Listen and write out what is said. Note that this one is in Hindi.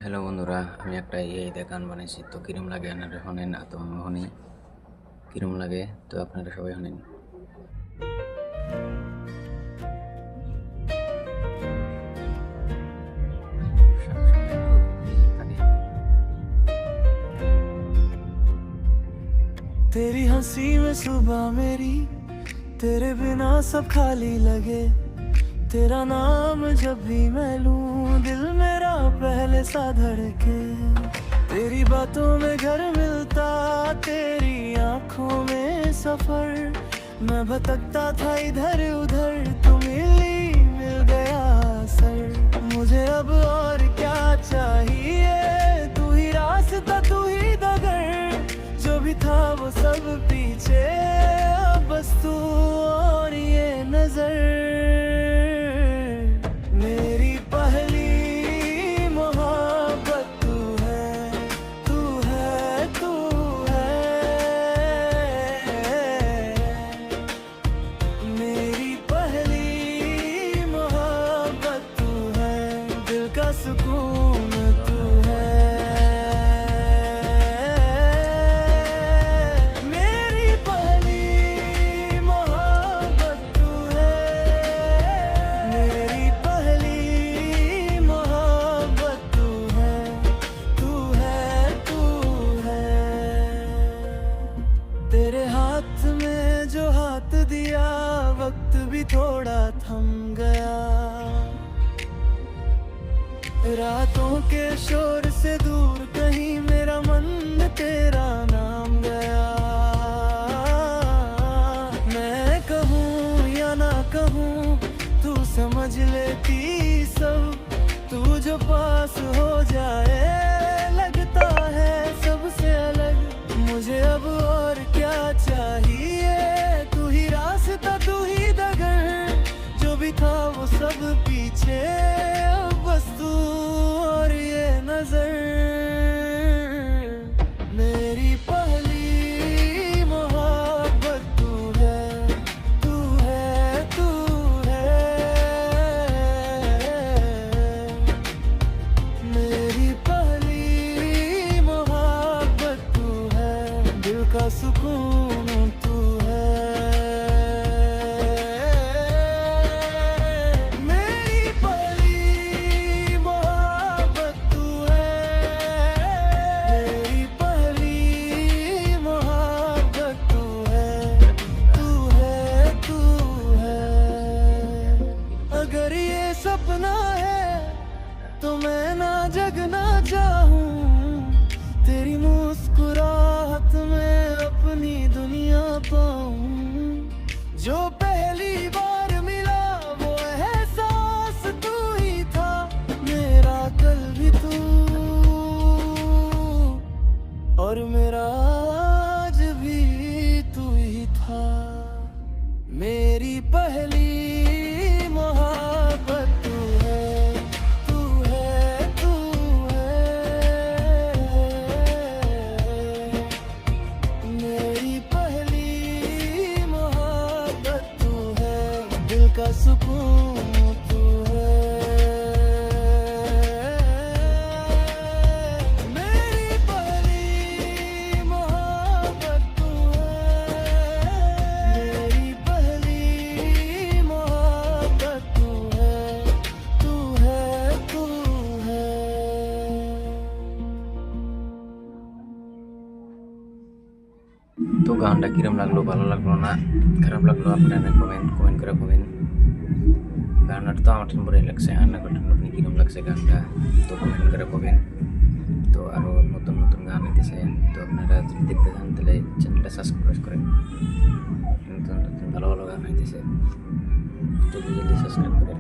হ্যালো বন্ধুরা, আমি একটা দিয়ে গান বানাইছি। তো কিরম লাগে আপনারা শোনেন, তো আমি শুনি কিরম লাগে। তো আপনারা সবাই শোনেন। तेरी हंसी में सुबह मेरी, तेरे बिना सब खाली लगे। तेरा नाम जब भी मैं लूं, दिल मेरा पहले सा धड़के। तेरी बातों में घर मिलता, तेरी आंखों में सफर। मैं भटकता था इधर उधर, तू मिल गया सर। मुझे अब और क्या चाहिए, तू ही रास्ता तू ही डगर। जो भी था वो सब पीछे, अब बस तू और ये नजर। मेरी पहली मोहब्बत तू है, तू है, तू है। मेरी पहली मोहब्बत तू है, दिल का सुकून तू है। मेरी पहली मोहब्बत तू है, मेरी पहली मोहब्बत तू है, तू है, तू है। तेरे हाथ में जो हाथ दिया, वक्त भी थोड़ा थम गया। रातों के शोर से दूर कहीं मेरा मन तेरा नाम गया। मैं कहूँ या ना कहूँ, तू समझ लेती सब। तू जो पास हो जाए, लगता है सबसे अलग। मुझे अब और क्या चाहिए, तू ही रास्ता तू ही डगर। जो भी था वो सब पीछे, अब बस तू और ये नजर। मेरी पहली मोहब्बत तू है, तू है, तू है। मेरी पहली मोहब्बत तू है, दिल का सुकून तू है। मेरी पहली मोहब्बत तू है, मेरी पहली मोहब्बत तू है, तू है, तू है। अगर ये सपना है तो मैं ना जगना चाहूं। तेरी मुस्कुराहट में अपनी दुनिया पाऊं। जो पहली बार मिला वो एहसास तू ही था, मेरा कल भी तू और मेरा आज भी तू ही था। मेरी पहली मोहब्बत तू है, तू है, तू है। मेरी पहली मोहब्बत तू है, दिल का सुकून तू है। मेरी पहली मोहब्बत तू है, मेरी पहली मोहब्बत तू है, तू है, तू है। তো গানটা কিরম লাগলো, ভালো লাগলো না খারাপ লাগলো, আপনারা কমেন্ট করে কমেন্ট। গানটা তো আমার বড়ই লাগছে, আর না করতেন আপনি কিরম লাগছে গানটা, তো কমেন্ট করে কমেন্ট। তো আরও নতুন নতুন গান হইতেছে, তো আপনারা যদি দেখতে চান তাহলে চ্যানেলটা সাবস্ক্রাইব করেন। নতুন নতুন ভালো ভালো গান হইতেছে, জলদি জলদি সাবস্ক্রাইব করেন।